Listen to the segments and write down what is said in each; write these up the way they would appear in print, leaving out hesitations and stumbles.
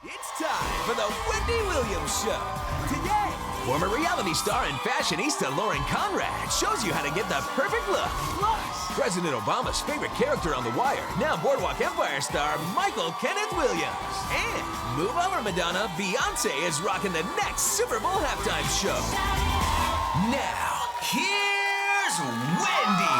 It's time for the Wendy Williams Show. Today, former reality star and fashionista Lauren Conrad shows you how to get the perfect look. Plus, President Obama's favorite character on The Wire, now Boardwalk Empire star Kenneth Williams. And move over, Madonna, Beyonce is rocking the next Super Bowl halftime show. Now, here's Wendy.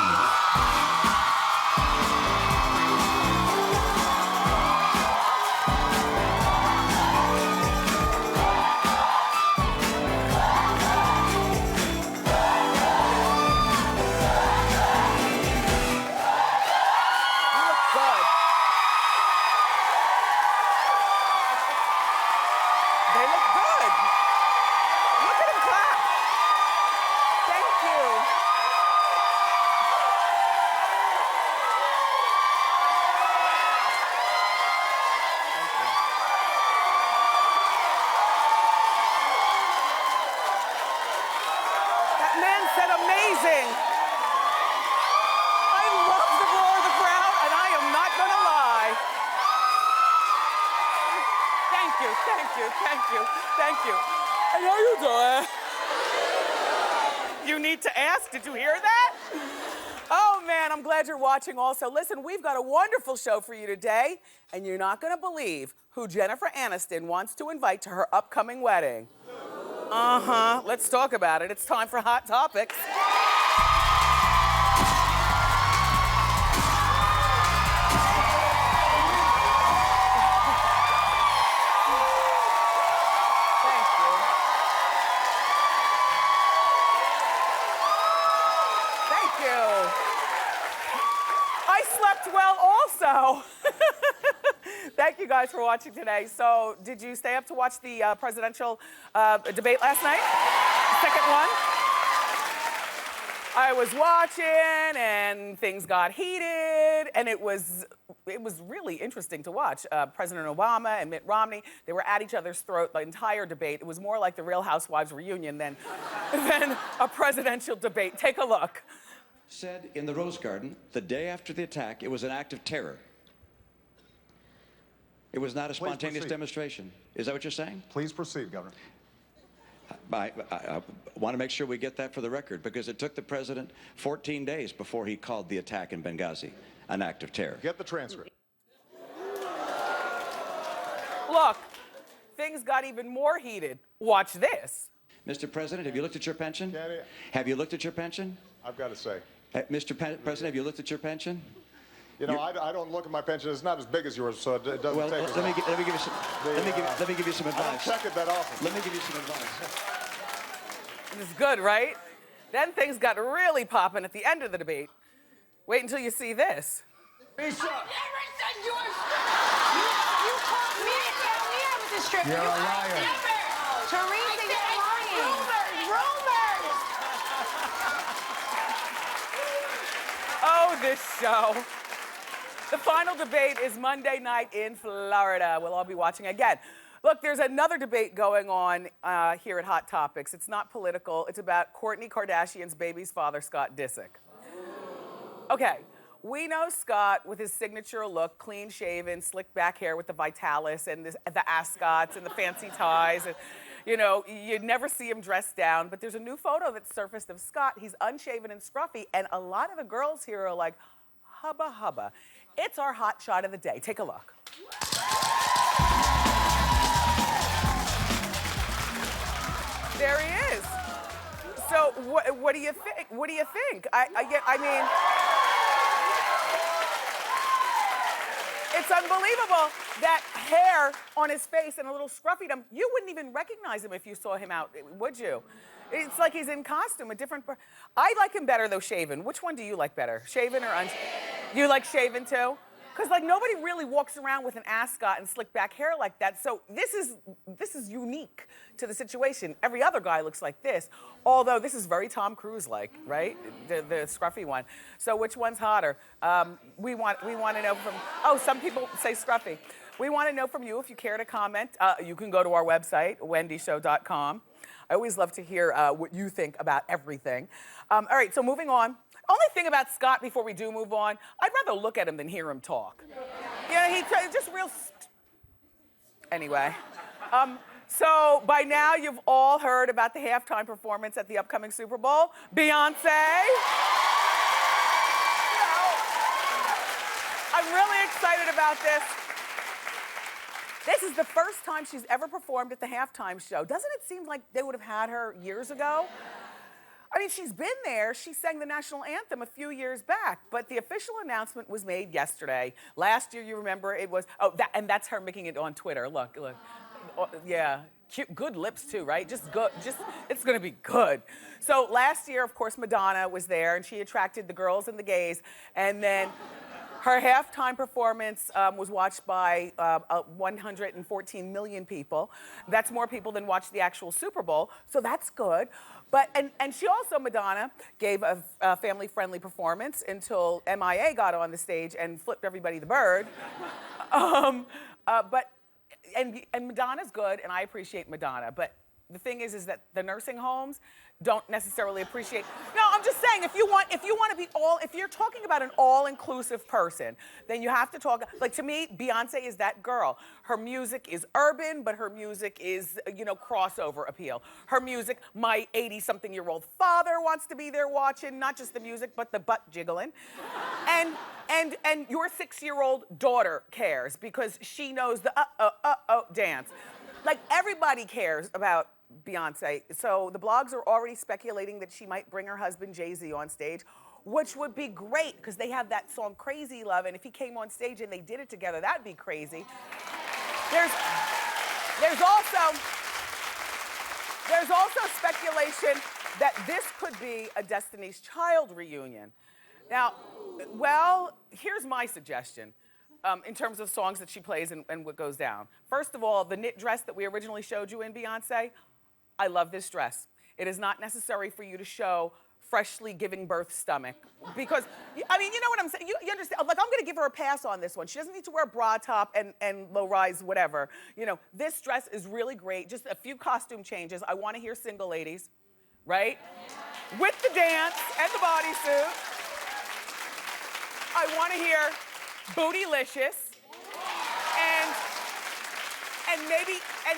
Amazing. I love the roar of the crowd, and I am not gonna lie. Thank you, thank you, thank you, thank you. And how you doing? You need to ask, did you hear that? Oh man, I'm glad you're watching also. Listen, we've got a wonderful show for you today, and you're not gonna believe who Jennifer Aniston wants to invite to her upcoming wedding. Let's talk about it. It's time for Hot Topics. Thank you. Thank you. I slept well also. Thank you guys for watching today. So, did you stay up to watch the presidential debate last night? Second one? I was watching and things got heated and it was really interesting to watch. President Obama and Mitt Romney, they were at each other's throat the entire debate. It was more like the Real Housewives reunion than a presidential debate. Take a look. Said in the Rose Garden, the day after the attack, it was an act of terror. It was not a spontaneous demonstration. Is that what you're saying? Please proceed, Governor. I want to make sure we get that for the record, because it took the president 14 days before he called the attack in Benghazi an act of terror. Get the transcript. Look, things got even more heated. Watch this. Mr. President, have you looked at your pension? Have you looked at your pension? I've got to say. Mr. President, have you looked at your pension? You know, I don't look at my pension. It's not as big as yours, so it doesn't well, take let me give you some. Let me give you some advice. I don't check it that often. Let me give you some advice. This is good, right? Then things got really popping at the end of the debate. Wait until you see this. I've never said yours. You called me down here with the stripper. You're a liar. Never. Teresa, you're lying. Rumors. Oh, this show. The final debate is Monday night in Florida. We'll all be watching again. Look, there's another debate going on here at Hot Topics. It's not political. It's about Kourtney Kardashian's baby's father, Scott Disick. Okay, we know Scott with his signature look, clean shaven, slick back hair with the Vitalis and the ascots and the fancy ties. And, you know, you'd never see him dressed down, but there's a new photo that surfaced of Scott. He's unshaven and scruffy, and a lot of the girls here are like, hubba hubba. It's our hot shot of the day. Take a look. There he is. So what do you think? What do you think? I mean, it's unbelievable. That hair on his face and a little scruffydom, you wouldn't even recognize him if you saw him out, would you? It's like he's in costume, a different... I like him better, though, shaven. Which one do you like better, shaven or unshaven? You like shaven, too? Because, like, nobody really walks around with an ascot and slick back hair like that. So this is unique to the situation. Every other guy looks like this, although this is very Tom Cruise-like, right? The scruffy one. So which one's hotter? We want to know from... Oh, some people say scruffy. We want to know from you if you care to comment. You can go to our website, wendyshow.com. I always love to hear what you think about everything. All right, so moving on. Only thing about Scott before we do move on, I'd rather look at him than hear him talk. Yeah, he's just real... Anyway. So by now you've all heard about the halftime performance at the upcoming Super Bowl. Beyonce. I'm really excited about this. This is the first time she's ever performed at the halftime show. Doesn't it seem like they would have had her years ago? I mean, she's been there. She sang the national anthem a few years back, but the official announcement was made yesterday. Last year, you remember, it was, and that's her making it on Twitter. Look. Oh, yeah, cute, good lips too, right? Just good, it's gonna be good. So last year, of course, Madonna was there and she attracted the girls and the gays. And then her halftime performance was watched by 114 million people. That's more people than watched the actual Super Bowl, so that's good. But, and she also, Madonna, gave a family-friendly performance until MIA got on the stage and flipped everybody the bird. And Madonna's good, and I appreciate Madonna, but the thing is that the nursing homes don't necessarily appreciate. No, I'm just saying, if you want to be if you're talking about an all-inclusive person, then you have to talk, like to me, Beyonce is that girl. Her music is urban, but her music is, crossover appeal. Her music, my 80-something-year-old father wants to be there watching, not just the music, but the butt jiggling. And your 6-year-old daughter cares because she knows the dance. Like everybody cares about Beyonce. So the blogs are already speculating that she might bring her husband Jay-Z on stage, which would be great because they have that song Crazy Love, and if he came on stage and they did it together, that'd be crazy. There's also speculation that this could be a Destiny's Child reunion. Now, well, here's my suggestion. In terms of songs that she plays and what goes down. First of all, the knit dress that we originally showed you in Beyonce, I love this dress. It is not necessary for you to show freshly giving birth stomach because, I mean, you know what I'm saying? You understand, like I'm gonna give her a pass on this one. She doesn't need to wear a bra top and low rise, whatever. This dress is really great. Just a few costume changes. I wanna hear Single Ladies, right? With the dance and the bodysuit. I wanna hear Bootylicious, and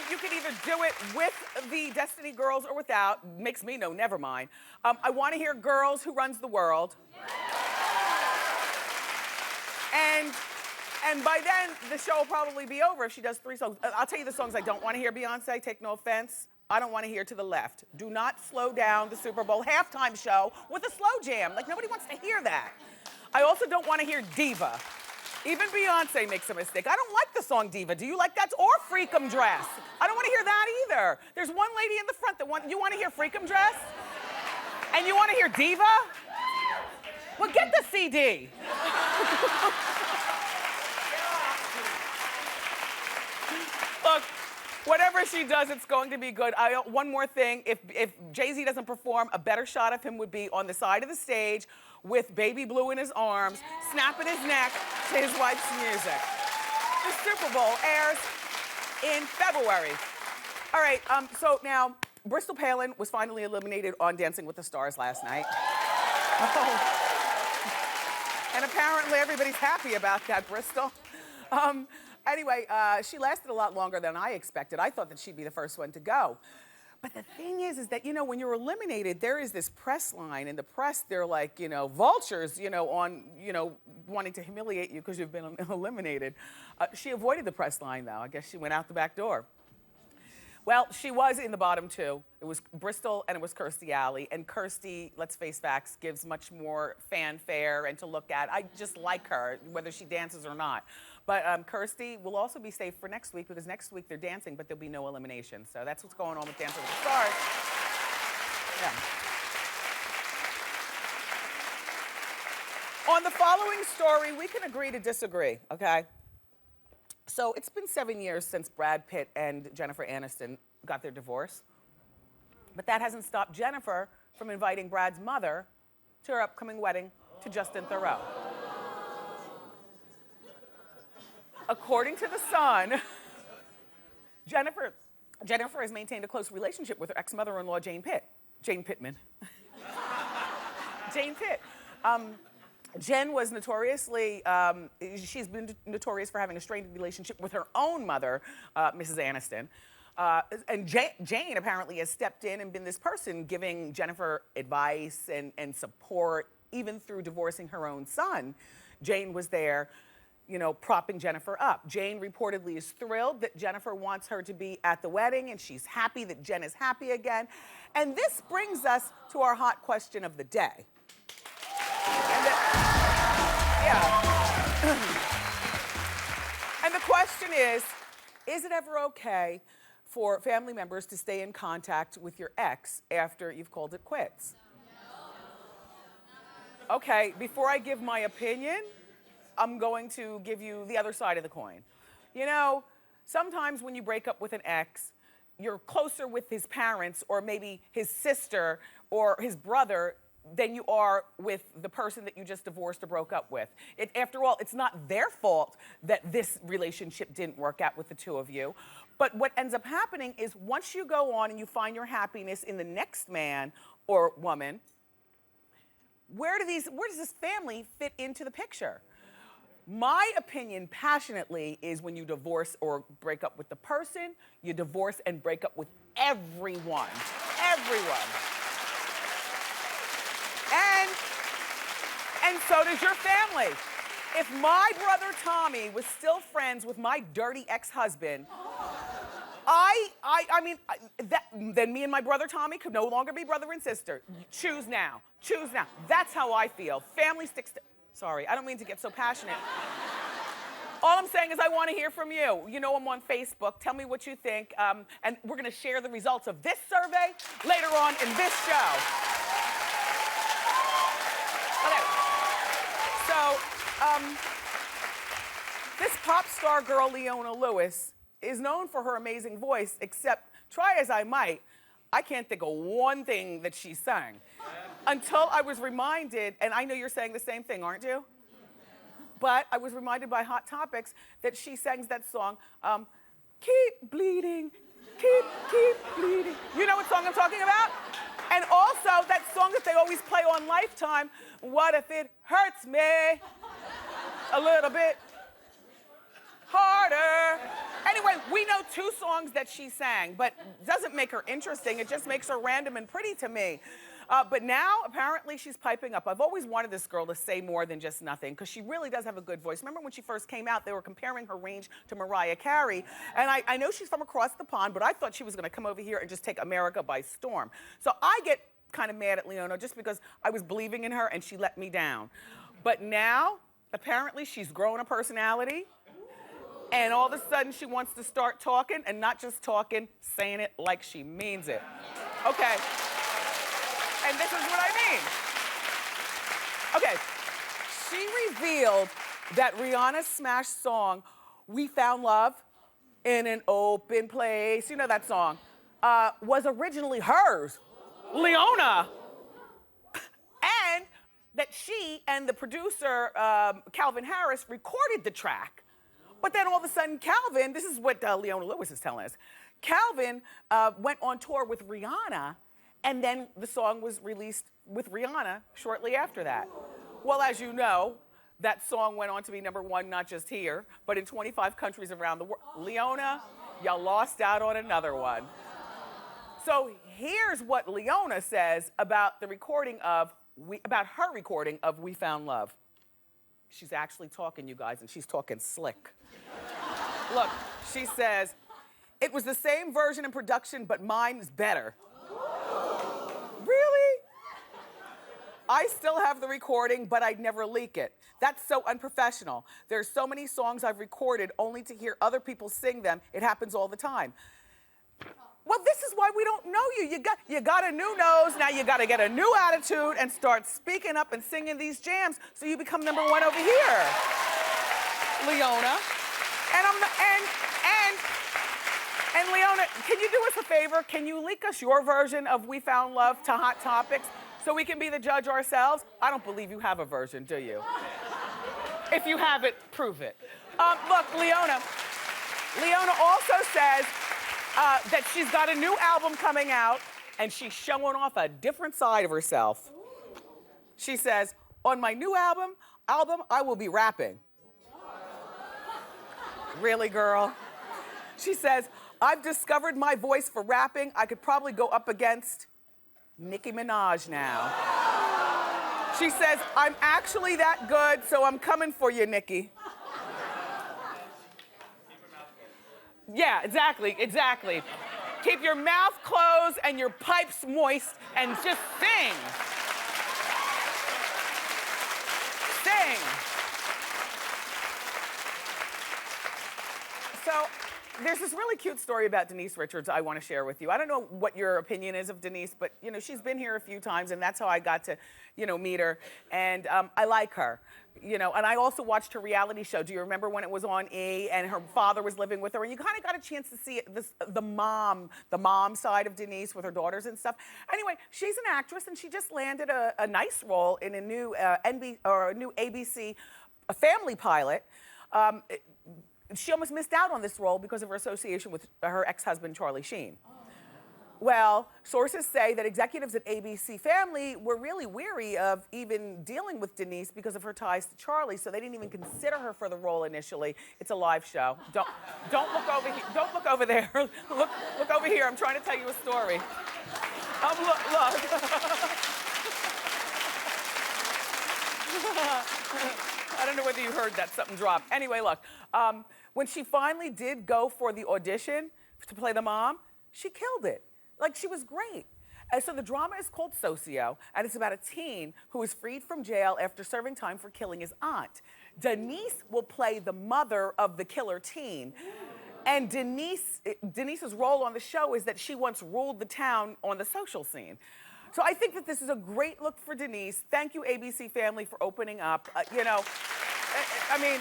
you could either do it with the Destiny Girls or without. Makes me know, never mind. I want to hear Girls Who Runs the World. And by then, the show will probably be over if she does 3 songs. I'll tell you the songs I don't want to hear Beyonce, take no offense. I don't want to hear To the Left. Do not slow down the Super Bowl halftime show with a slow jam. Like, nobody wants to hear that. I also don't want to hear Diva. Even Beyonce makes a mistake. I don't like the song Diva. Do you like that? Or Freakum Dress. I don't want to hear that either. There's one lady in the front that you want to hear Freakum Dress? And you want to hear Diva? Well, get the CD. Look, whatever she does, it's going to be good. One more thing, if Jay-Z doesn't perform, a better shot of him would be on the side of the stage with Baby Blue in his arms, snapping his neck to his wife's music. The Super Bowl airs in February. All right, so now, Bristol Palin was finally eliminated on Dancing with the Stars last night. And apparently everybody's happy about that, Bristol. Anyway, she lasted a lot longer than I expected. I thought that she'd be the first one to go. But the thing is that, when you're eliminated, there is this press line. In the press, they're like, vultures, on, wanting to humiliate you because you've been eliminated. She avoided the press line, though. I guess she went out the back door. Well, she was in the bottom 2. It was Bristol and it was Kirstie Alley. And Kirstie, let's face facts, gives much more fanfare and to look at. I just like her, whether she dances or not. But Kirstie will also be safe for next week because next week they're dancing, but there'll be no elimination. So that's what's going on with Dancing with the Stars. Yeah. On the following story, we can agree to disagree, okay? So it's been 7 years since Brad Pitt and Jennifer Aniston got their divorce. But that hasn't stopped Jennifer from inviting Brad's mother to her upcoming wedding to Justin Theroux. According to The Sun, Jennifer has maintained a close relationship with her ex-mother-in-law, Jane Pittman. Jane Pitt. Jen was notoriously, she's been notorious for having a strained relationship with her own mother, Mrs. Aniston. And Jane apparently has stepped in and been this person giving Jennifer advice and support, even through divorcing her own son. Jane was there, you know, propping Jennifer up. Jane reportedly is thrilled that Jennifer wants her to be at the wedding, and she's happy that Jen is happy again. And this brings us to our hot question of the day. And the question is it ever okay for family members to stay in contact with your ex after you've called it quits? Okay, before I give my opinion, I'm going to give you the other side of the coin. You know, sometimes when you break up with an ex, you're closer with his parents or maybe his sister or his brother than you are with the person that you just divorced or broke up with. After all, it's not their fault that this relationship didn't work out with the two of you. But what ends up happening is once you go on and you find your happiness in the next man or woman, where does this family fit into the picture? My opinion, passionately, is when you divorce or break up with the person, you divorce and break up with everyone. Everyone. And so does your family. If my brother Tommy was still friends with my dirty ex-husband, then me and my brother Tommy could no longer be brother and sister. Choose now. Choose now. That's how I feel. Family sticks to... Sorry, I don't mean to get so passionate. All I'm saying is I want to hear from you. You know I'm on Facebook. Tell me what you think. And we're going to share the results of this survey later on in this show. Okay. So, this pop star girl, Leona Lewis, is known for her amazing voice, except, try as I might, I can't think of one thing that she sang. Until I was reminded, and I know you're saying the same thing, aren't you? But I was reminded by Hot Topics that she sings that song, keep bleeding, keep bleeding. You know what song I'm talking about? And also that song that they always play on Lifetime, what if it hurts me a little bit harder? Anyway, we know two songs that she sang, but doesn't make her interesting. It just makes her random and pretty to me. But now, apparently, she's piping up. I've always wanted this girl to say more than just nothing, because she really does have a good voice. Remember when she first came out, they were comparing her range to Mariah Carey. And I know she's from across the pond, but I thought she was going to come over here and just take America by storm. So I get kind of mad at Leona just because I was believing in her and she let me down. But now, apparently, she's grown a personality. And all of a sudden, she wants to start talking, and not just talking, saying it like she means it. Okay. And this is what I mean. Okay, she revealed that Rihanna's smash song, We Found Love in an Open Place, you know that song, was originally hers, Leona. And that she and the producer, Calvin Harris, recorded the track. But then all of a sudden, Calvin, this is what Leona Lewis is telling us, Calvin went on tour with Rihanna, and then the song was released with Rihanna shortly after that. Well, as you know, that song went on to be #1, not just here, but in 25 countries around the world. Leona, you lost out on another one. So here's what Leona says about the recording of, about her recording of We Found Love. She's actually talking, you guys, and she's talking slick. Look, she says, it was the same version and production, but mine is better. Really? I still have the recording, but I'd never leak it. That's so unprofessional. There's so many songs I've recorded only to hear other people sing them. It happens all the time. Well, this is why we don't know you. You got a new nose, now you gotta get a new attitude and start speaking up and singing these jams so you become #1 over here, Leona. And Leona, can you do us a favor? Can you leak us your version of We Found Love to Hot Topics so we can be the judge ourselves? I don't believe you have a version, do you? If you have it, prove it. Look, Leona also says that she's got a new album coming out and she's showing off a different side of herself. She says, on my new album, I will be rapping. Really, girl? She says, I've discovered my voice for rapping. I could probably go up against Nicki Minaj now. She says, I'm actually that good, so I'm coming for you, Nicki. Yeah, exactly. Keep your mouth closed and your pipes moist and just sing. Sing. So, there's this really cute story about Denise Richards I want to share with you. I don't know what your opinion is of Denise, but you know, she's been here a few times and that's how I got to, you know, meet her. And I like her, you know, and I also watched her reality show. Do you remember when it was on E and her father was living with her? And you kind of got a chance to see the mom side of Denise with her daughters and stuff. Anyway, she's an actress and she just landed a nice role in a new new ABC family pilot. She almost missed out on this role because of her association with her ex-husband, Charlie Sheen. Well, sources say that executives at ABC Family were really weary of even dealing with Denise because of her ties to Charlie, so they didn't even consider her for the role initially. It's a live show. Don't look over here. Don't look over there. Look over here. I'm trying to tell you a story. Look. I don't know whether you heard that. Something dropped. Anyway, look. When she finally did go for the audition to play the mom, she killed it. Like, she was great. And so the drama is called Socio, and it's about a teen who is freed from jail after serving time for killing his aunt. Denise will play the mother of the killer teen. And Denise's role on the show is that she once ruled the town on the social scene. So I think that this is a great look for Denise. Thank you, ABC Family, for opening up. You know, I mean,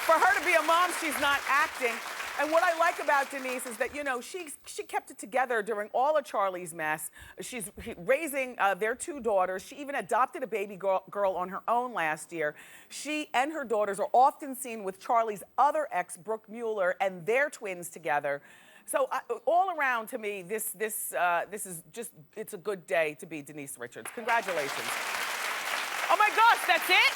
for her to be a mom, she's not acting. And what I like about Denise is that, you know, she kept it together during all of Charlie's mess. She's raising their two daughters. She even adopted a baby girl on her own last year. She and her daughters are often seen with Charlie's other ex, Brooke Mueller, and their twins together. So all around, to me, this is just, it's a good day to be Denise Richards. Congratulations. Oh my gosh, that's it?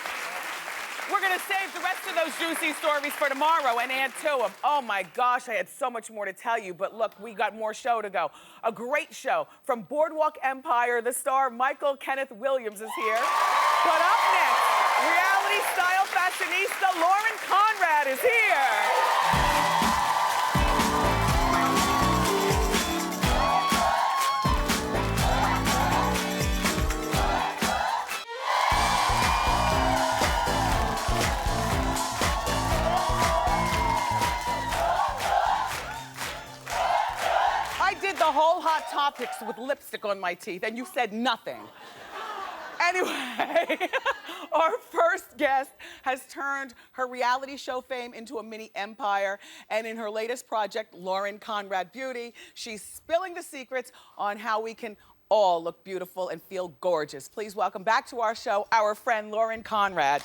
We're gonna save the rest of those juicy stories for tomorrow and add to them. Oh my gosh, I had so much more to tell you, but look, we got more show to go. A great show from Boardwalk Empire. The star Kenneth Williams is here. But up next, reality style fashionista Lauren Conrad is here. The whole Hot Topics with lipstick on my teeth, and you said nothing. Anyway, our first guest has turned her reality show fame into a mini empire, and in her latest project, Lauren Conrad Beauty, she's spilling the secrets on how we can all look beautiful and feel gorgeous. Please welcome back to our show, our friend Lauren Conrad.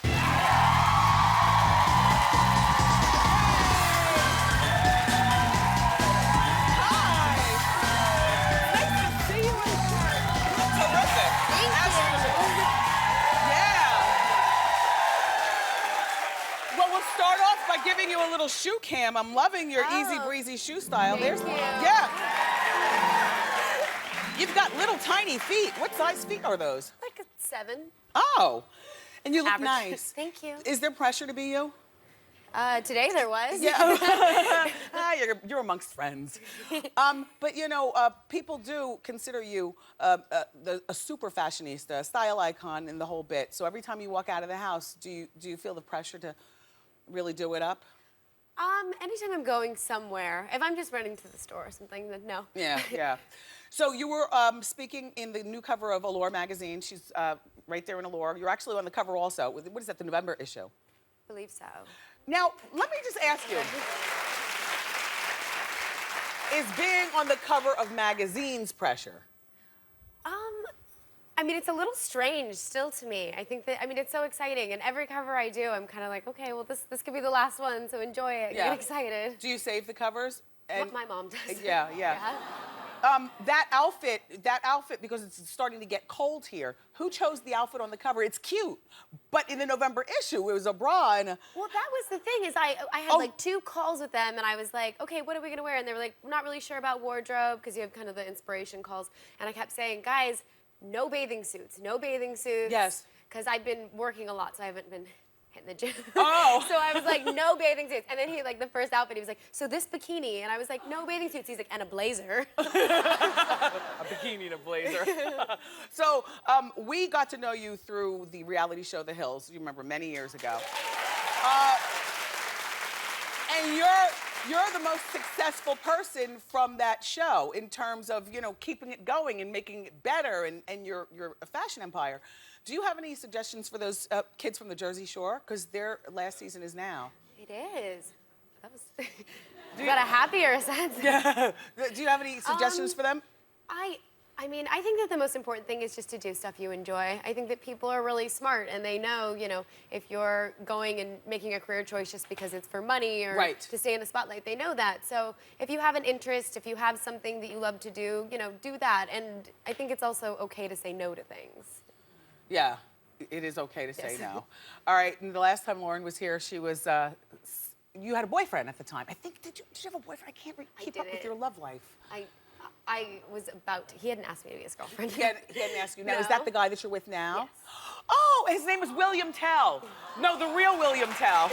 Start off by giving you a little shoe cam. I'm loving your easy breezy shoe style. Thank you. Yeah. You've got little tiny feet. What size feet are those? Like a 7. Oh, and you look Average. nice. Thank you. Is there pressure to be you? Today there was. Yeah. You're amongst friends. But you know, people do consider you a super fashionista, a style icon in the whole bit. So every time you walk out of the house, do you feel the pressure to really do it up? Anytime I'm going somewhere, if I'm just running to the store or something, then no. Yeah. So you were speaking in the new cover of Allure magazine. She's right there in Allure. You're actually on the cover also. What is that, the November issue? I believe so. Now, let me just ask you. Is being on the cover of magazines pressure? I mean, it's a little strange still to me. I think that, I mean, it's so exciting, and every cover I do, I'm kind of like, okay, well, this could be the last one, so enjoy it. Yeah. Get excited. Do you save the covers? And What my mom does. Yeah. that outfit, because it's starting to get cold here. Who chose the outfit on the cover? It's cute, but in the November issue, it was a bra and a... Well, that was the thing, is I had like 2 calls with them, and I was like, okay, what are we gonna wear? And they were like, we're not really sure about wardrobe, because you have kind of the inspiration calls. And I kept saying, guys, no bathing suits, no bathing suits. Yes. Because I've been working a lot, so I haven't been hitting the gym. Oh. So I was like, no bathing suits. And then he, like, the first outfit, he was like, so this bikini. And I was like, no bathing suits. He's like, and a blazer. A bikini and a blazer. So we got to know you through the reality show The Hills. You remember, many years ago. And you're the most successful person from that show in terms of, you know, keeping it going and making it better, and you're a fashion empire. Do you have any suggestions for those kids from the Jersey Shore? Because their last season is now. It is. That was... got a happier sense. Yeah. Do you have any suggestions for them? I mean, I think that the most important thing is just to do stuff you enjoy. I think that people are really smart, and they know, you know, if you're going and making a career choice just because it's for money or to stay in the spotlight, they know that. So if you have an interest, if you have something that you love to do, you know, do that. And I think it's also okay to say no to things. Yeah, it is okay to say no. All right, and the last time Lauren was here, she was, you had a boyfriend at the time. I think, did you have a boyfriend? I can't keep up with your love life. I was about to, he hadn't asked me to be his girlfriend. He hadn't asked you. Now, No. is that the guy that you're with now? Yes. Oh, his name is William Tell. No, the real William Tell.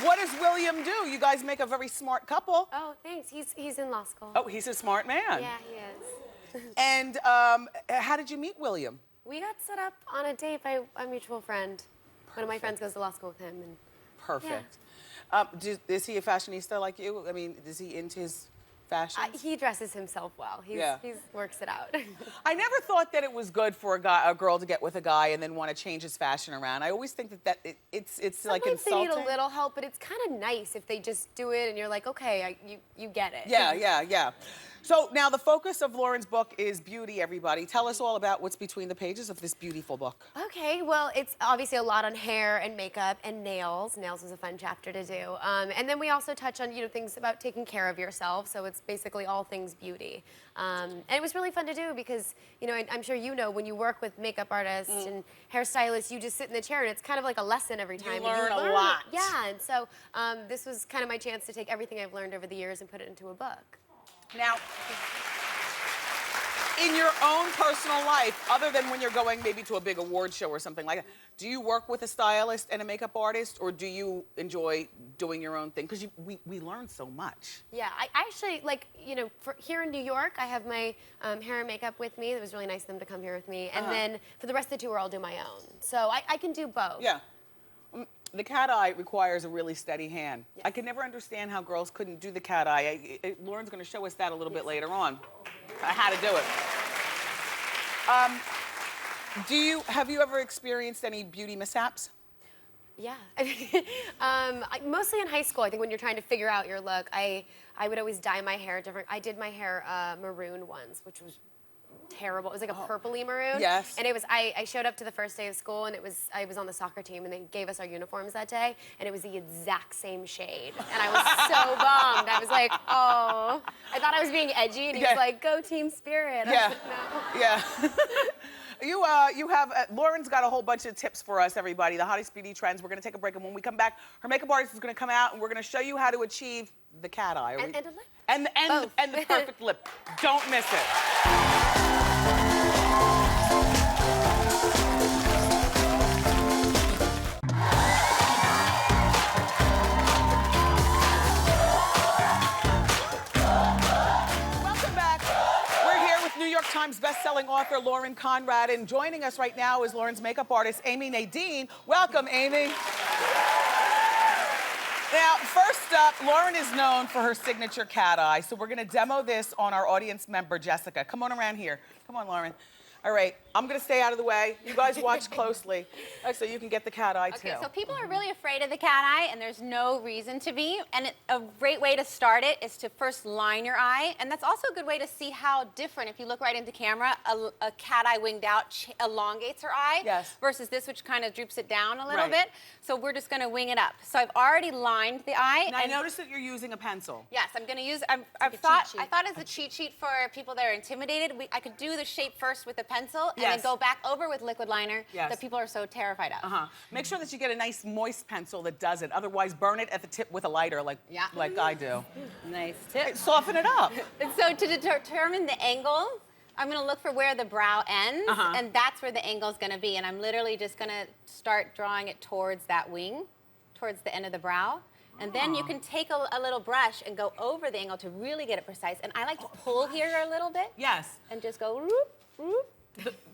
What does William do? You guys make a very smart couple. Oh, thanks. He's in law school. Oh, he's a smart man. Yeah, he is. And how did you meet William? We got set up on a date by a mutual friend. One of my friends goes to law school with him. And perfect. Is he a fashionista like you? I mean, is he into his fashion? He dresses himself well. He works it out. I never thought that it was good for a girl to get with a guy and then want to change his fashion around. I always think that it's like insulting. Sometimes they need a little help, but it's kind of nice if they just do it and you're like, okay, you get it. Yeah. So now the focus of Lauren's book is beauty, everybody. Tell us all about what's between the pages of this beautiful book. Okay, well, it's obviously a lot on hair and makeup and nails. Nails is a fun chapter to do. And then we also touch on, you know, things about taking care of yourself. So it's basically all things beauty. And it was really fun to do because, you know, I'm sure you know, when you work with makeup artists and hairstylists, you just sit in the chair and it's kind of like a lesson every time. You learn a lot. Yeah, and so this was kind of my chance to take everything I've learned over the years and put it into a book. Now, in your own personal life, other than when you're going maybe to a big award show or something like that, do you work with a stylist and a makeup artist, or do you enjoy doing your own thing? Because we learn so much. Yeah, I actually, like, you know, here in New York, I have my hair and makeup with me. It was really nice of them to come here with me. And then for the rest of the tour, I'll do my own. So I can do both. Yeah. The cat eye requires a really steady hand. Yes. I could never understand how girls couldn't do the cat eye. Lauren's going to show us that a little bit later on. How to do it. Have you ever experienced any beauty mishaps? Yeah. Mostly in high school. I think when you're trying to figure out your look, I would always dye my hair different. I did my hair maroon once, which was terrible. It was like a purpley maroon. Yes. And it was, I showed up to the first day of school and I was on the soccer team and they gave us our uniforms that day and it was the exact same shade. And I was so bummed. I was like, oh. I thought I was being edgy and he was like, go Team Spirit. Yeah. I was like, no. You have, Lauren's got a whole bunch of tips for us, everybody, the hottest beauty trends. We're gonna take a break, and when we come back, her makeup artist is gonna come out and we're gonna show you how to achieve the cat eye. And a lip. And the perfect lip. Don't miss it. New York Times best-selling author Lauren Conrad, and joining us right now is Lauren's makeup artist, Amy Nadine. Welcome, Amy. Now, first up, Lauren is known for her signature cat eye, so we're gonna demo this on our audience member, Jessica. Come on around here. Come on, Lauren. All right, I'm gonna stay out of the way. You guys watch closely so you can get the cat eye too. Okay, so people are really afraid of the cat eye, and there's no reason to be. And a great way to start it is to first line your eye, and that's also a good way to see how different, if you look right into camera, a cat eye winged out elongates her eye versus this, which kind of droops it down a little bit. So we're just gonna wing it up. So I've already lined the eye. Now I notice that you're using a pencil. Yes, I'm gonna use. I thought as a cheat sheet for people that are intimidated, I could do the shape first with a pencil and then go back over with liquid liner that people are so terrified of. Make sure that you get a nice moist pencil that does it. Otherwise, burn it at the tip with a lighter, like I do. Nice tip. Soften it up. And so to determine the angle, I'm gonna look for where the brow ends, and that's where the angle is gonna be. And I'm literally just gonna start drawing it towards that wing, towards the end of the brow. And then you can take a little brush and go over the angle to really get it precise. And I like to pull here a little bit. Yes. And just go whoop, whoop.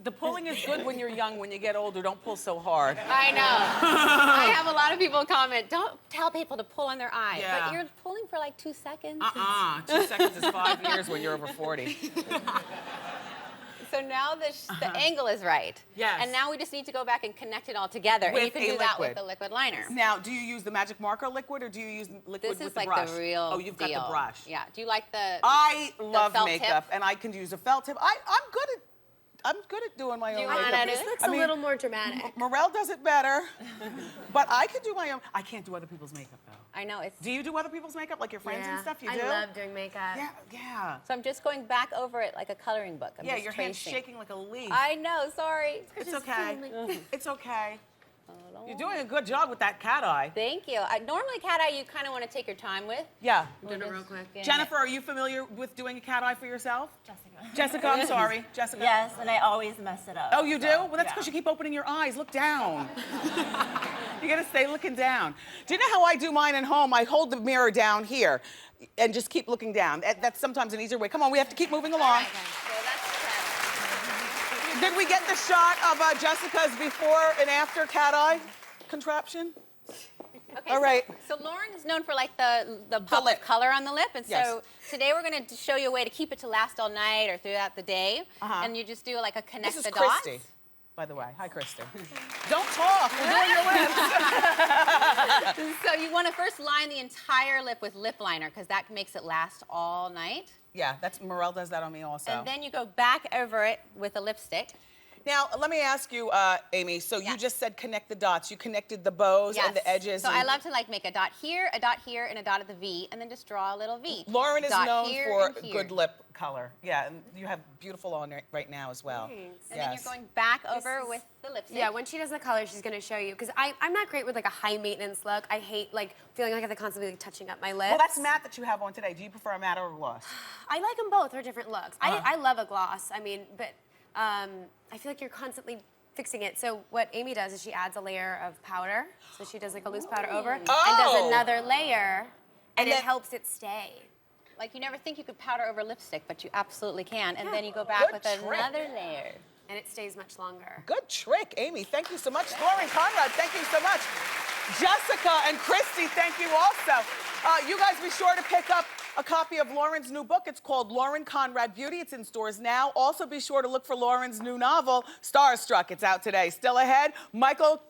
The pulling is good when you're young. When you get older, don't pull so hard. I know. I have a lot of people comment, don't tell people to pull on their eye. Yeah. But you're pulling for like 2 seconds. 2 seconds is 5 years when you're over 40. So now the angle is right. Yes. And now we just need to go back and connect it all together. With and you can do that with the liquid liner. Now, do you use the magic marker liquid or do you use liquid with the brush? This is like the real Oh, you've got the brush. Yeah. Do you like the I love felt makeup, tip? and I can use a felt tip. I'm good at doing my own makeup. This looks a little more dramatic. Morel does it better, but I can do my own. I can't do other people's makeup though. I know it's. Do you do other people's makeup, like your friends and stuff? You do? I love doing makeup. Yeah. So I'm just going back over it like a coloring book. I'm just Your hand's tracing. shaking like a leaf. I know. Sorry. It's okay. It's okay. You're doing a good job with that cat eye. Thank you. Normally, cat eye you kind of want to take your time with. Yeah. Doing it real quick. Jennifer, are you familiar with doing a cat eye for yourself? Jessica, I'm sorry. Jessica. Yes, and I always mess it up. Oh, you do? Well, that's because you keep opening your eyes. Look down. You gotta stay looking down. Do you know how I do mine at home? I hold the mirror down here and just keep looking down. That's sometimes an easier way. Come on, we have to keep moving along. So that's Did we get the shot of Jessica's before and after cat eye contraption? Okay, All right. So Lauren is known for like the pop of color on the lip, and so today we're going to show you a way to keep it to last all night or throughout the day. And you just do like a connect This the is dots. Christy, by the way. Hi, Christy. Don't talk. We're doing your lips. So you want to first line the entire lip with lip liner because that makes it last all night. Yeah, Morel does that on me also. And then you go back over it with a lipstick. Now, let me ask you, Amy, so you just said connect the dots. You connected the bows and the edges. So I love to like make a dot here, and a dot at the V, and then just draw a little V. Lauren is known for and good lip color. Yeah, and you have beautiful on right now as well. Thanks. And then you're going back over with the lipstick. Yeah, when she does the color, she's gonna show you. Because I'm not great with like a high maintenance look. I hate like feeling like I have to constantly like touching up my lips. Well, that's matte that you have on today. Do you prefer a matte or a gloss? I like them both. They're different looks. I love a gloss. I mean, but I feel like you're constantly fixing it. So what Amy does is she adds a layer of powder. So she does like a loose powder over and does another layer, and it helps it stay. Like you never think you could powder over lipstick, but you absolutely can. And then you go back with another layer. And it stays much longer. Good trick, Amy. Thank you so much. Lauren, Conrad, thank you so much. Jessica and Christy, thank you also. You guys be sure to pick up a copy of Lauren's new book. It's called Lauren Conrad Beauty. It's in stores now. Also be sure to look for Lauren's new novel, Starstruck. It's out today. Still ahead,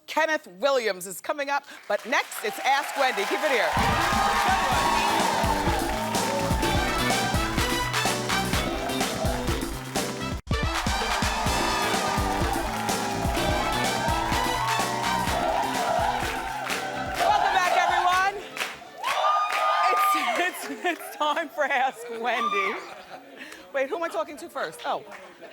Kenneth Williams is coming up. But next, it's Ask Wendy. Keep it here. It's time for Ask Wendy. Wait, who am I talking to first? Oh,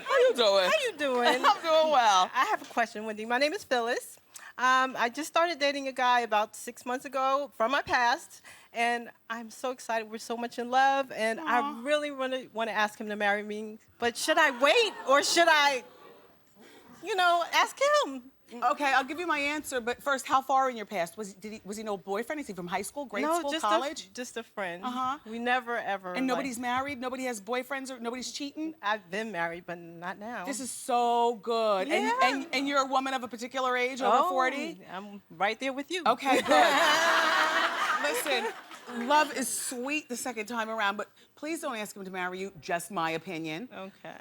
how you doing? How you doing? I'm doing well. I have a question, Wendy. My name is Phyllis. I just started dating a guy about 6 months ago from my past, and I'm so excited. We're so much in love, and I really want to ask him to marry me. But should I wait, or should I, ask him? Okay, I'll give you my answer, but first, how far in your past? Was he no boyfriend? Is he from high school, grade school, college? Just a friend. Uh-huh. We never, ever. And nobody's married? Nobody has boyfriends or nobody's cheating? I've been married, but not now. This is so good. Yeah. And you're a woman of a particular age, over 40? I'm right there with you. Okay, good. Love is sweet the second time around, but please don't ask him to marry you. Just my opinion. Okay.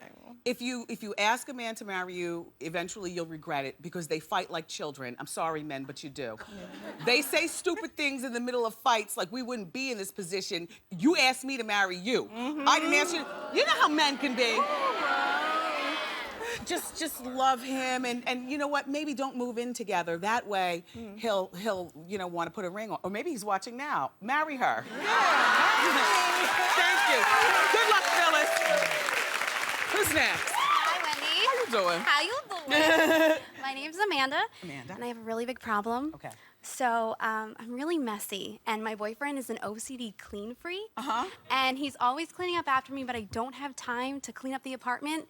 If you ask a man to marry you, eventually you'll regret it because they fight like children. I'm sorry, men, but you do. They say stupid things in the middle of fights like we wouldn't be in this position. You asked me to marry you. I didn't ask you. You know how men can be. Just love him, and you know what? Maybe don't move in together. That way, he'll want to put a ring on. Or maybe he's watching now. Marry her. Thank you. Good luck, Phyllis. Who's next? Hi, Wendy. How you doing? How you doing? My name's Amanda. Amanda. And I have a really big problem. Okay. So I'm really messy, and my boyfriend is an OCD clean freak. And he's always cleaning up after me, but I don't have time to clean up the apartment.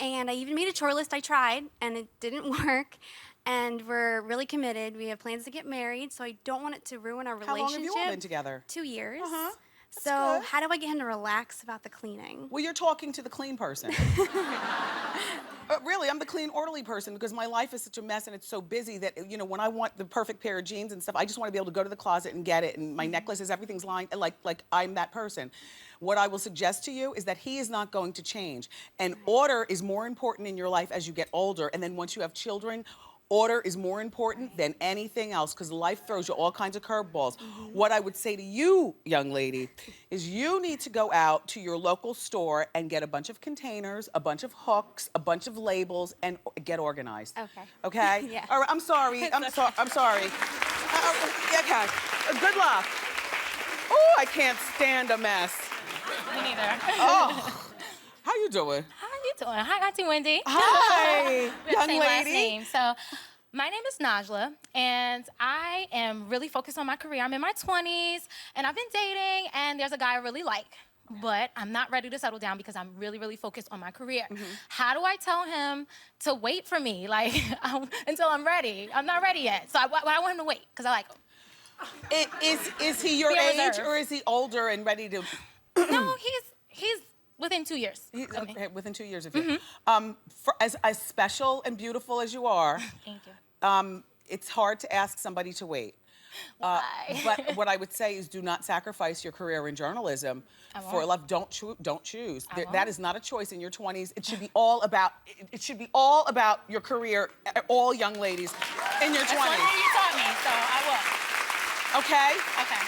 And I even made a chore list. I tried, and it didn't work. And we're really committed. We have plans to get married, so I don't want it to ruin our relationship. How long have you all been together? 2 years. So good. How do I get him to relax about the cleaning? Well, you're talking to the clean person. Really, I'm the clean, orderly person because my life is such a mess and it's so busy that, when I want the perfect pair of jeans and stuff, I just want to be able to go to the closet and get it. And my necklaces, everything's lined, like I'm that person. What I will suggest to you is that he is not going to change. And order is more important in your life as you get older. And then once you have children, order is more important than anything else because life throws you all kinds of curveballs. What I would say to you, young lady, is you need to go out to your local store and get a bunch of containers, a bunch of hooks, a bunch of labels, and get organized. Okay. Okay? Yeah. All right, I'm sorry. I'm sorry. Okay. Good luck. Oh, I can't stand a mess. Me neither. Oh. How you doing? How are you doing? Hi, Auntie Wendy. Hi, We have the young same last lady. name. So, my name is Najla, and I am really focused on my career. I'm in my 20s, and I've been dating, and there's a guy I really like, but I'm not ready to settle down because I'm really, really focused on my career. How do I tell him to wait for me, until I'm ready? I'm not ready yet, so I want him to wait because I like him. Is he your Be on age reserve. or is he older and ready to? No, he's within 2 years. of me. Okay, within 2 years of you. As special and beautiful as you are, Thank you. it's hard to ask somebody to wait. Why? But what I would say is do not sacrifice your career in journalism for love. Don't choose. That is not a choice in your 20s. It should be all about. It should be all about your career. All young ladies in your 20s. That's one thing you taught me, so I will. Okay. Okay.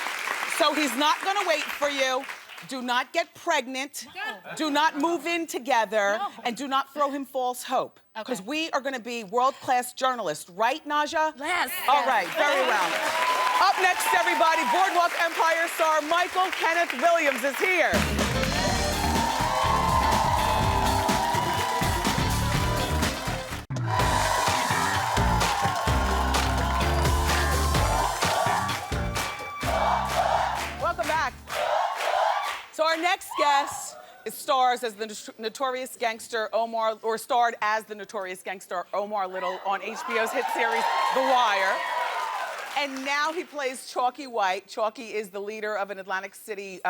So he's not gonna wait for you. Do not get pregnant. No. Do not move in together. No. And do not throw him false hope. Because we are going to be world-class journalists. Right, Naja? Yes. All right, very well. Up next, everybody, Boardwalk Empire star Michael Kenneth Williams is here. Welcome back. So our next guest stars as the notorious gangster Omar, or starred as the notorious gangster Omar Little on HBO's hit series The Wire. And now he plays Chalky White. Chalky is the leader of an Atlantic City's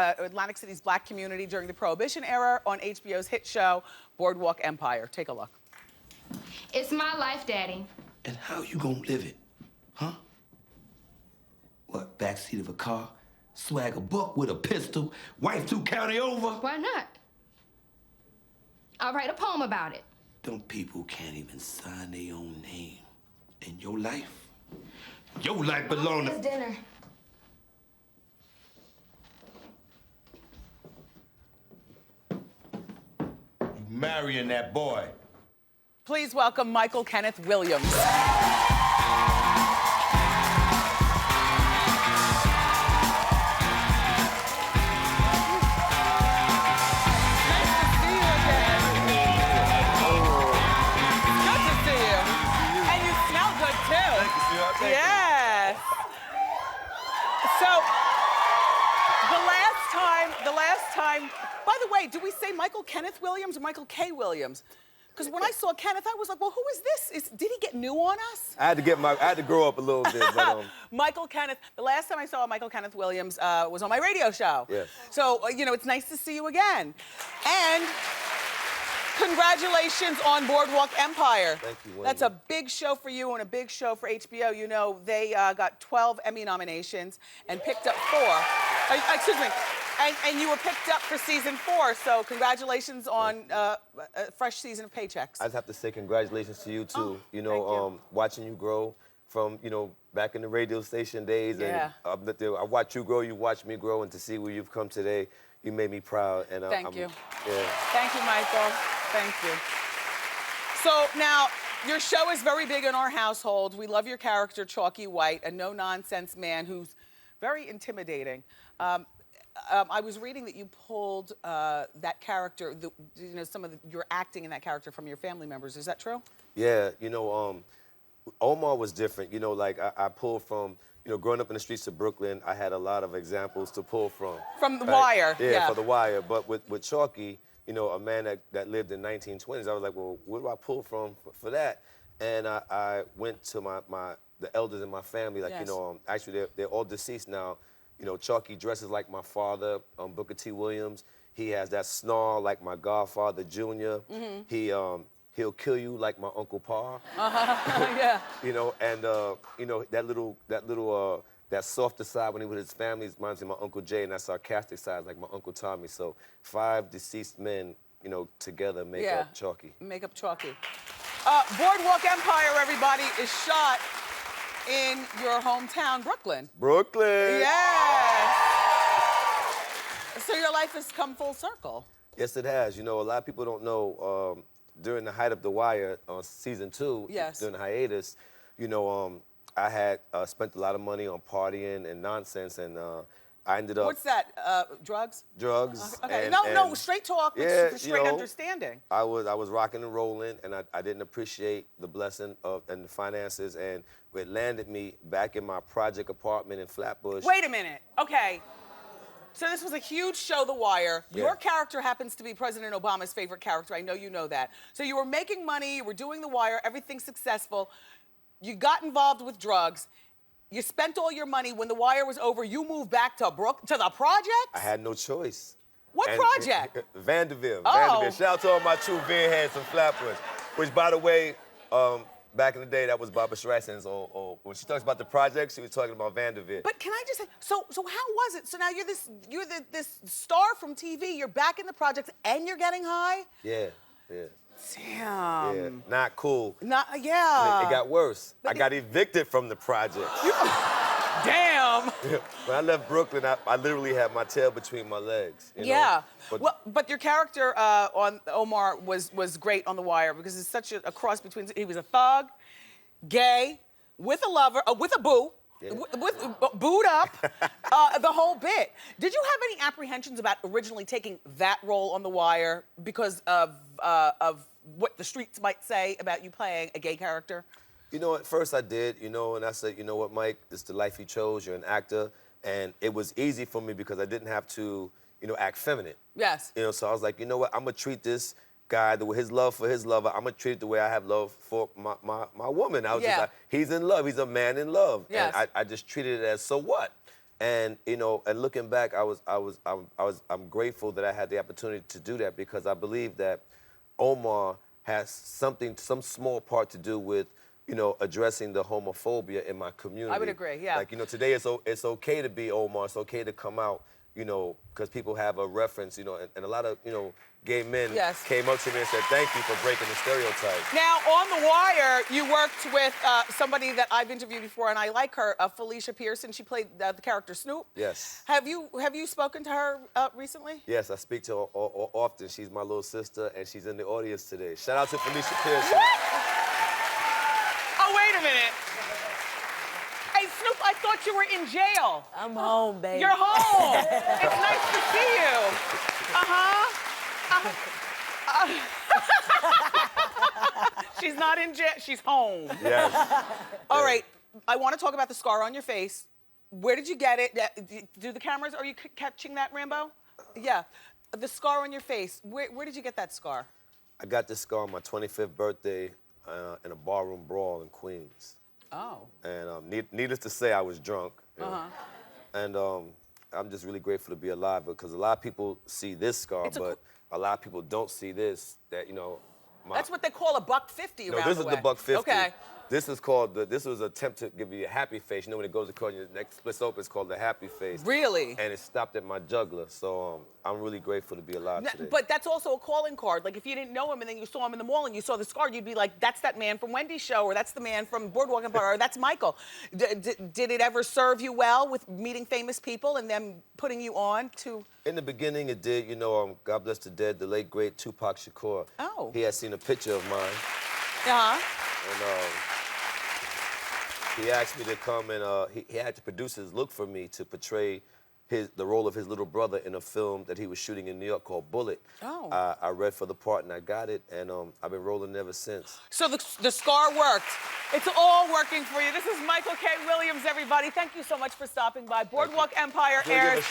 black community during the Prohibition era on HBO's hit show Boardwalk Empire. Take a look. It's my life, Daddy. And how you gonna live it? Huh? What, backseat of a car? Swag a buck with a pistol? Wife 2 county over? Why not? I'll write a poem about it. Them people can't even sign their own name. In your life? Your life belong It's to... dinner. You marrying that boy. Please welcome Michael Kenneth Williams. Yes. So, the last time, by the way, do we say Michael Kenneth Williams or Michael K. Williams? Because when I saw Kenneth, I was like, well, who is this? Did he get new on us? I had to grow up a little bit. But, Michael Kenneth, the last time I saw Michael Kenneth Williams was on my radio show. Yes. So, it's nice to see you again. And Congratulations on Boardwalk Empire. Thank you, Wendy. That's a big show for you and a big show for HBO. You know, they got 12 Emmy nominations and picked up 4. Excuse me. And you were picked up for season 4, so congratulations on a fresh season of paychecks. I just have to say congratulations to you, too. You know, watching you grow from, you know, back in the radio station days. Yeah. And I watched you grow, you watched me grow, and to see where you've come today, you made me proud. And Thank you. Yeah. Thank you, Michael. Thank you. So now, your show is very big in our household. We love your character, Chalky White, a no-nonsense man who's very intimidating. I was reading that you pulled that character, you know, some of your acting in that character from your family members. Is that true? Yeah, you know, Omar was different. You know, like I pulled from, you know, growing up in the streets of Brooklyn, I had a lot of examples to pull from. From The Wire. Yeah, for The Wire. But with Chalky, you know, a man that lived in 1920s, I was like, well, where do I pull from for that? And I went to the elders in my family, like, you know, actually they're all deceased now. You know, Chalky dresses like my father, Booker T. Williams. He has that snarl like my godfather, Junior. He'll kill you like my Uncle Pa. Yeah. You know, and you know, that softer side when he was with his family reminds me of my Uncle Jay, and that sarcastic side like my Uncle Tommy. So 5 deceased men, you know, together make up Chalky. Make up Chalky. Boardwalk Empire, everybody, is shot in your hometown, Brooklyn. Brooklyn. Yes. So your life has come full circle. Yes, it has. You know, a lot of people don't know, during the height of The Wire on season 2, during the hiatus, you know, I had spent a lot of money on partying and nonsense, and I ended up... What's that, drugs? Drugs. Okay, and, no, straight talk, yeah, straight you know, understanding. I was rocking and rolling, and I didn't appreciate the blessing and the finances, and it landed me back in my project apartment in Flatbush. Wait a minute, okay. So this was a huge show, The Wire. Yeah. Your character happens to be President Obama's favorite character. I know you know that. So you were making money, you were doing The Wire, everything's successful. You got involved with drugs. You spent all your money. When The Wire was over, you moved back to the projects? I had no choice. What project? Vanderbilt. Oh. Vanderbilt. Shout out to all my true Van heads from Flatbush. Which, by the way, back in the day, that was Barbara Streisand's old. When she talks about the project, she was talking about Vanderbilt. But can I just say, so how was it? So now you're this star from TV. You're back in the projects and you're getting high. Yeah. Damn. Yeah. Not cool. Yeah. It got worse. I got evicted from the project. Damn. When I left Brooklyn, I literally had my tail between my legs. You know? But your character on Omar was great on The Wire because it's such a cross between. He was a thug, gay, with a lover, with a boo. Yeah. Booed up, the whole bit. Did you have any apprehensions about originally taking that role on The Wire because of what the streets might say about you playing a gay character? You know, at first I did, you know, and I said, you know what, Mike, this is the life you chose, you're an actor, and it was easy for me because I didn't have to, you know, act feminine. Yes. You know, so I was like, you know what, I'm gonna treat this guy, his love for his lover, I'm gonna treat it the way I have love for my woman. I was just like, he's in love, he's a man in love. Yes. And I just treated it as, so what? And, you know, and looking back, I'm grateful that I had the opportunity to do that because I believe that Omar has some small part to do with, you know, addressing the homophobia in my community. I would agree, yeah. Like, you know, today it's okay to be Omar, it's okay to come out, you know, because people have a reference, you know, and a lot of, you know, gay men came up to me and said, thank you for breaking the stereotype. Now, on The Wire, you worked with somebody that I've interviewed before, and I like her, Felicia Pearson. She played the character Snoop. Yes. Have you spoken to her recently? Yes, I speak to her often. She's my little sister, and she's in the audience today. Shout out to Felicia Pearson. What? Oh, wait a minute. Hey, Snoop, I thought you were in jail. I'm home, baby. You're home. It's nice to see you. She's not in jail. She's home. Yes. All right. I want to talk about the scar on your face. Where did you get it? Do the cameras, are you catching that, Rambo? Yeah. The scar on your face. Where did you get that scar? I got this scar on my 25th birthday in a barroom brawl in Queens. Oh. And needless to say, I was drunk. You know? And I'm just really grateful to be alive because a lot of people see this scar, but a lot of people don't see this. That That's what they call a $150 No, around this the is way. the $150. Okay. This is called this was an attempt to give you a happy face. You know when it goes across your neck, splits open, it's called the happy face. Really? And it stopped at my jugular. So I'm really grateful to be alive today. But that's also a calling card. Like if you didn't know him and then you saw him in the mall and you saw the scar, you'd be like, that's that man from Wendy's show, or that's the man from Boardwalk Empire, or that's Michael. Did it ever serve you well with meeting famous people and them putting you on to? In the beginning, it did. God bless the dead, the late great Tupac Shakur. Oh. He had seen a picture of mine. Uh-huh. And he asked me to come and he had the producers look for me to portray the role of his little brother in a film that he was shooting in New York called Bullet. Oh. I read for the part and I got it, and I've been rolling ever since. So the scar worked. It's all working for you. This is Michael K. Williams, everybody. Thank you so much for stopping by. Boardwalk Empire airs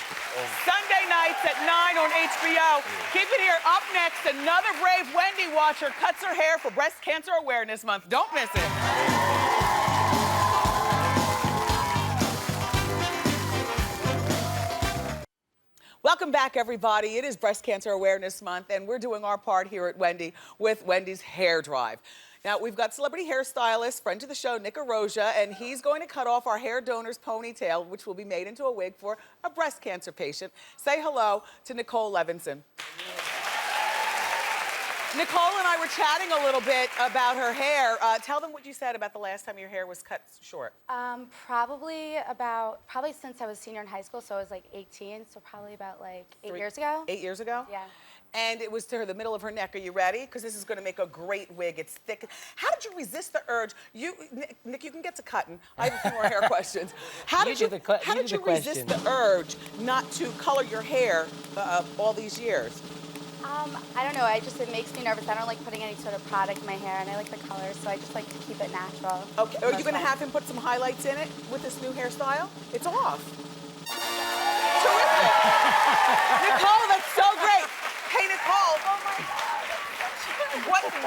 Sunday nights at 9 on HBO. Keep it here. Up next, another brave Wendy watcher cuts her hair for Breast Cancer Awareness Month. Don't miss it. Welcome back, everybody. It is Breast Cancer Awareness Month, and we're doing our part here at Wendy with Wendy's Hair Drive. Now, we've got celebrity hairstylist, friend to the show, Nick Arosia, and he's going to cut off our hair donor's ponytail, which will be made into a wig for a breast cancer patient. Say hello to Nicole Levinson. Nicole and I were chatting a little bit about her hair. Tell them what you said about the last time your hair was cut short. Probably since I was senior in high school, so I was like 18, so probably about like 8 years ago. 8 years ago? Yeah. And it was to the middle of her neck. Are you ready? Because this is going to make a great wig. It's thick. How did you resist the urge? Nick, you can get to cutting. I have a few more hair questions. How did you resist the urge not to color your hair all these years? I don't know. It makes me nervous. I don't like putting any sort of product in my hair, and I like the colors, so I just like to keep it natural. Okay. Are you going to have him put some highlights in it with this new hairstyle? It's off. Terrific. Nicole, that's so great. Hey, Nicole. Oh, my God.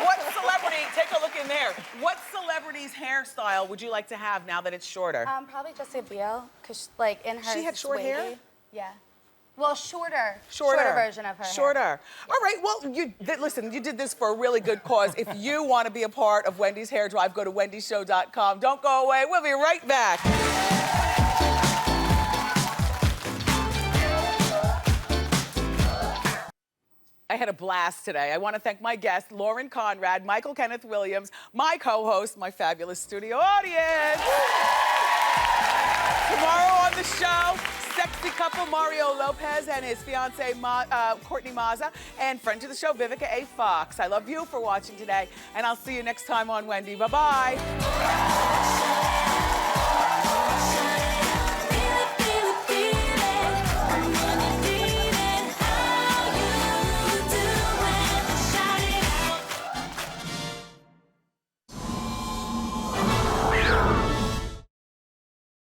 What celebrity, take a look in there. What celebrity's hairstyle would you like to have now that it's shorter? Probably Jessica Biel, because like in her She had short hair? wavy. Yeah. Well, shorter version of her Shorter. hair. All right, well, listen, you did this for a really good cause. If you want to be a part of Wendy's Hair Drive, go to wendyshow.com. Don't go away. We'll be right back. I had a blast today. I want to thank my guests, Lauren Conrad, Michael Kenneth Williams, my co-host, my fabulous studio audience. Tomorrow on the show, sexy couple Mario Lopez and his fiancee Courtney Mazza, and friend to the show Vivica A. Fox. I love you for watching today, and I'll see you next time on Wendy. Bye-bye.